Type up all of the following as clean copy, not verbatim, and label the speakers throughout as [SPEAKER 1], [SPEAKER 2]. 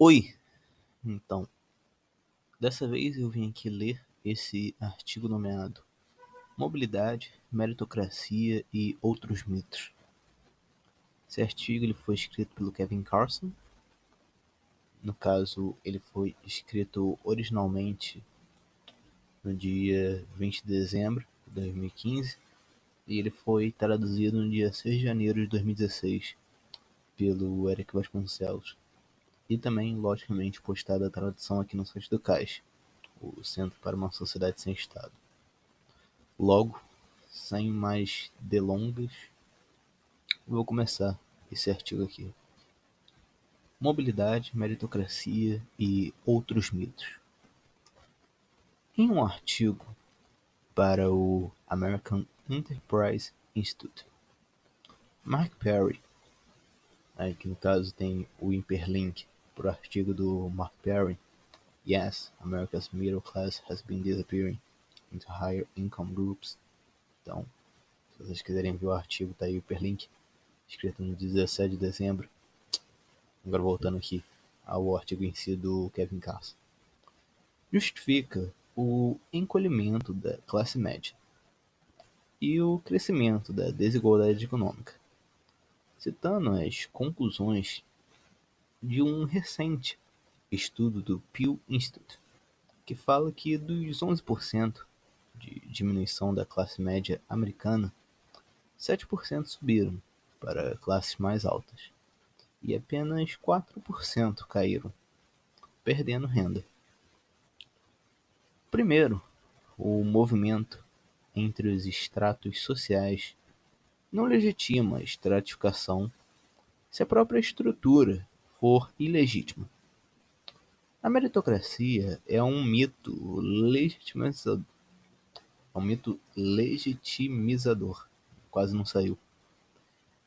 [SPEAKER 1] Oi, então, dessa vez eu vim aqui ler esse artigo nomeado Mobilidade, Meritocracia e Outros Mitos. Esse artigo ele foi escrito pelo Kevin Carson. No caso, ele foi escrito originalmente no dia 20 de dezembro de 2015 e ele foi traduzido no dia 6 de janeiro de 2016 pelo Eric Vasconcelos. E também, logicamente, postada a tradução aqui no site do CAIS, o Centro para uma Sociedade Sem Estado. Logo, sem mais delongas, vou começar esse artigo aqui. Mobilidade, meritocracia e outros mitos. Em um artigo para o American Enterprise Institute, Mark Perry, que no caso tem o hiperlink para o artigo do Mark Perry, Yes, America's middle class has been disappearing into higher income groups. Então, se vocês quiserem ver o artigo, tá aí o hiperlink, escrito no 17 de dezembro. Agora voltando aqui ao artigo em si do Kevin Carson. Justifica o encolhimento da classe média e o crescimento da desigualdade econômica, citando as conclusões de um recente estudo do Pew Institute, que fala que dos 11% de diminuição da classe média americana, 7% subiram para classes mais altas e apenas 4% caíram, perdendo renda. Primeiro, o movimento entre os estratos sociais não legitima a estratificação se a própria estrutura for ilegítima. A meritocracia é um mito legitimizador, quase não saiu,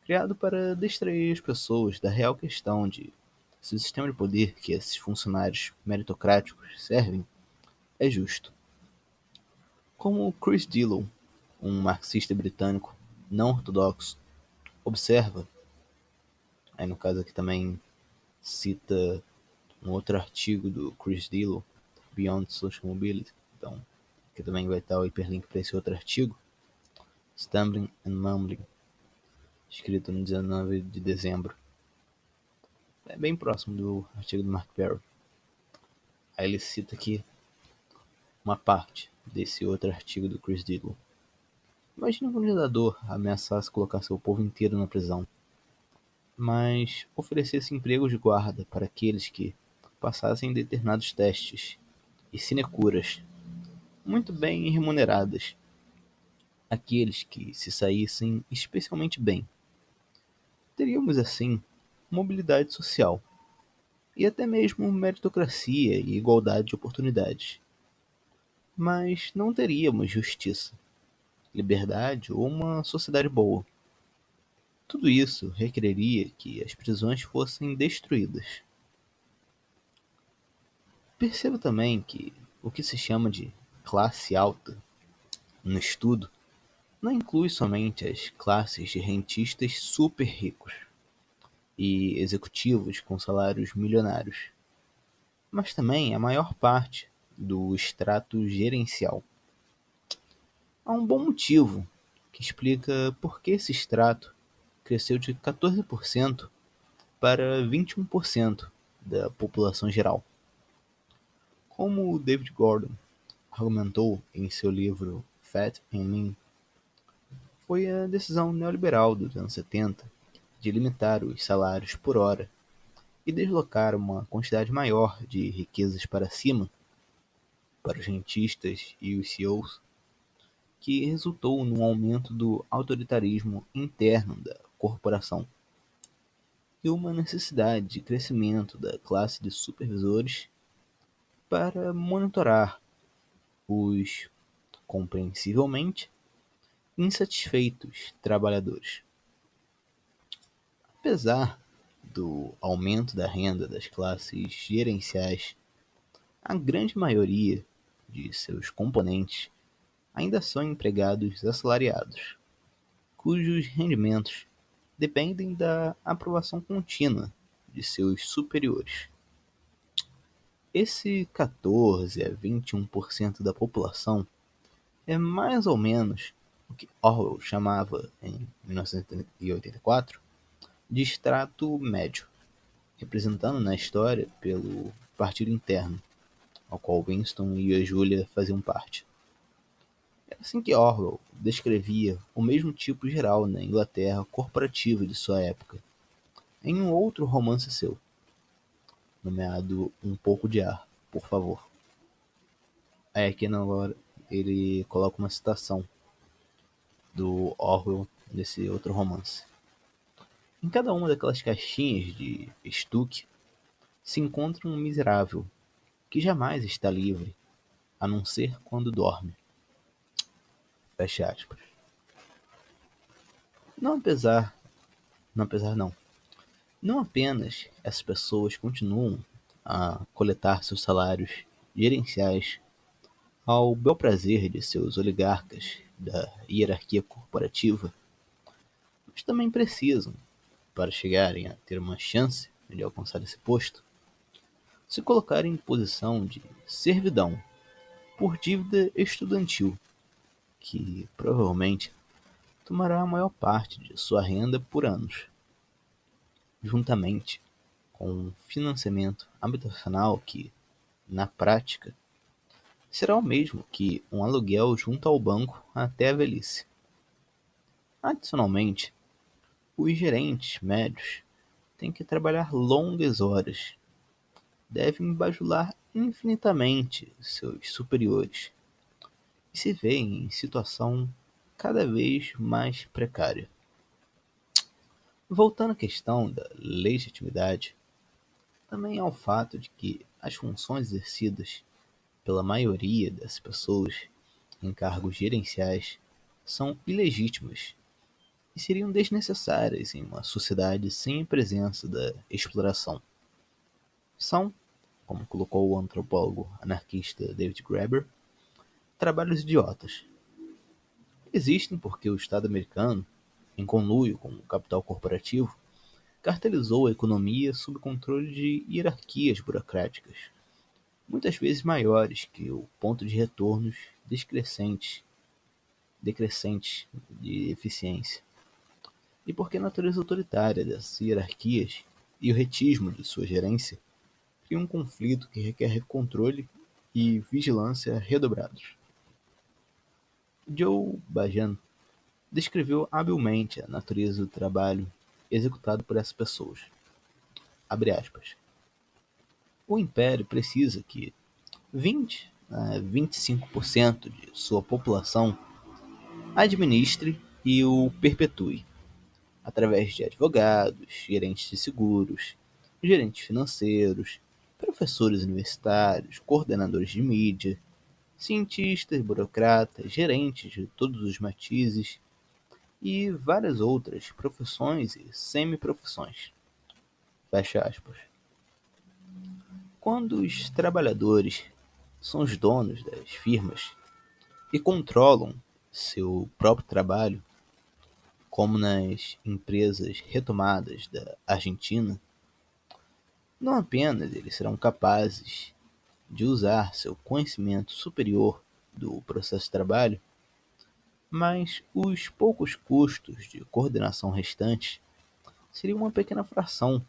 [SPEAKER 1] criado para distrair as pessoas da real questão de se o sistema de poder que esses funcionários meritocráticos servem é justo. Como Chris Dillon, um marxista britânico não ortodoxo, observa, aí no caso aqui também cita um outro artigo do Chris Dillon, Beyond Social Mobility, então aqui também vai estar o hiperlink para esse outro artigo, Stumbling and Mumbling, escrito no 19 de dezembro. É bem próximo do artigo do Mark Perry. Aí ele cita aqui uma parte desse outro artigo do Chris Dillon. Imagine um ditador ameaçasse colocar seu povo inteiro na prisão, mas oferecesse empregos de guarda para aqueles que passassem determinados testes e sinecuras muito bem remuneradas, aqueles que se saíssem especialmente bem. Teríamos assim mobilidade social e até mesmo meritocracia e igualdade de oportunidades. Mas não teríamos justiça, liberdade ou uma sociedade boa. Tudo isso requereria que as prisões fossem destruídas. Perceba também que o que se chama de classe alta no estudo não inclui somente as classes de rentistas super ricos e executivos com salários milionários, mas também a maior parte do extrato gerencial. Há um bom motivo que explica por que esse extrato cresceu de 14% para 21% da população geral. Como David Gordon argumentou em seu livro Fat and Lean, foi a decisão neoliberal dos anos 70 de limitar os salários por hora e deslocar uma quantidade maior de riquezas para cima, para os rentistas e os CEOs, que resultou num aumento do autoritarismo interno da corporação e uma necessidade de crescimento da classe de supervisores para monitorar os, compreensivelmente, insatisfeitos trabalhadores. Apesar do aumento da renda das classes gerenciais, a grande maioria de seus componentes ainda são empregados assalariados, cujos rendimentos dependem da aprovação contínua de seus superiores. Esse 14 a 21% da população é mais ou menos o que Orwell chamava, em 1984, de extrato médio, representando na história pelo partido interno, ao qual Winston e a Julia faziam parte. É assim que Orwell descrevia o mesmo tipo geral na Inglaterra corporativa de sua época, em um outro romance seu, nomeado Um Pouco de Ar, por favor. Aí aqui na hora ele coloca uma citação do Orwell nesse outro romance. Em cada uma daquelas caixinhas de estuque se encontra um miserável que jamais está livre, a não ser quando dorme. Fecha aspas. Não apesar, não apesar não. Não apenas essas pessoas continuam a coletar seus salários gerenciais ao bel prazer de seus oligarcas da hierarquia corporativa, mas também precisam, para chegarem a ter uma chance de alcançar esse posto, se colocarem em posição de servidão por dívida estudantil, que provavelmente tomará a maior parte de sua renda por anos, juntamente com um financiamento habitacional que, na prática, será o mesmo que um aluguel junto ao banco até a velhice. Adicionalmente, os gerentes médios têm que trabalhar longas horas, devem bajular infinitamente seus superiores e se veem em situação cada vez mais precária. Voltando à questão da legitimidade, também ao fato de que as funções exercidas pela maioria das pessoas em cargos gerenciais são ilegítimas e seriam desnecessárias em uma sociedade sem a presença da exploração. São, como colocou o antropólogo anarquista David Graeber, trabalhos idiotas. Existem porque o Estado americano, em conluio com o capital corporativo, cartelizou a economia sob controle de hierarquias burocráticas, muitas vezes maiores que o ponto de retornos decrescentes de eficiência. E porque a natureza autoritária dessas hierarquias e o retismo de sua gerência cria um conflito que requer controle e vigilância redobrados. Joe Bajan descreveu habilmente a natureza do trabalho executado por essas pessoas. Abre aspas. O império precisa que 20 a 25% de sua população administre e o perpetue, através de advogados, gerentes de seguros, gerentes financeiros, professores universitários, coordenadores de mídia, cientistas, burocratas, gerentes de todos os matizes e várias outras profissões e semi-profissões. Fecha aspas. Quando os trabalhadores são os donos das firmas e controlam seu próprio trabalho, como nas empresas retomadas da Argentina, não apenas eles serão capazes de usar seu conhecimento superior do processo de trabalho, mas os poucos custos de coordenação restantes seriam uma pequena fração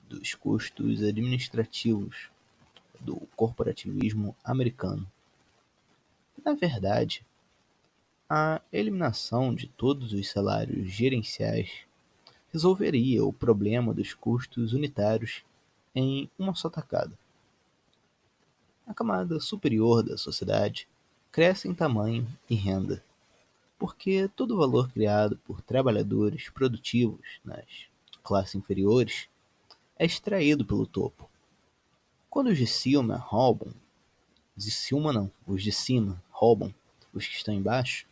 [SPEAKER 1] dos custos administrativos do corporativismo americano. Na verdade, a eliminação de todos os salários gerenciais resolveria o problema dos custos unitários em uma só tacada. A camada superior da sociedade cresce em tamanho e renda, porque todo o valor criado por trabalhadores produtivos nas classes inferiores é extraído pelo topo. Quando os de cima roubam, os de cima roubam os que estão embaixo,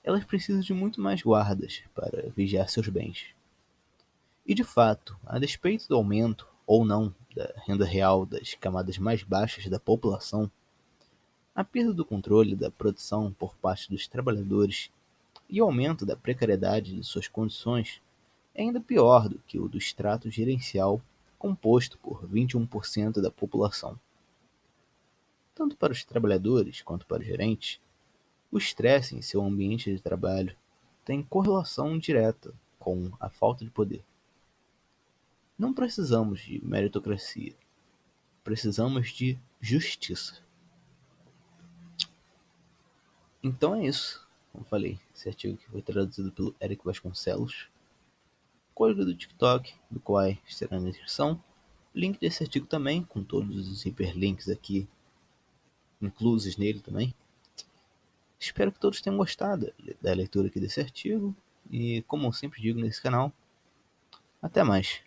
[SPEAKER 1] elas precisam de muito mais guardas para vigiar seus bens. E de fato, a despeito do aumento ou não da renda real das camadas mais baixas da população, a perda do controle da produção por parte dos trabalhadores e o aumento da precariedade de suas condições é ainda pior do que o do extrato gerencial composto por 21% da população. Tanto para os trabalhadores quanto para os gerentes, o estresse em seu ambiente de trabalho tem correlação direta com a falta de poder. Não precisamos de meritocracia, precisamos de justiça. Então é isso. Como falei, esse artigo que foi traduzido pelo Eric Vasconcelos. Código do TikTok, do Quai, estará na descrição. Link desse artigo também, com todos os hiperlinks aqui inclusos nele também. Espero que todos tenham gostado da leitura aqui desse artigo. E como eu sempre digo nesse canal, até mais.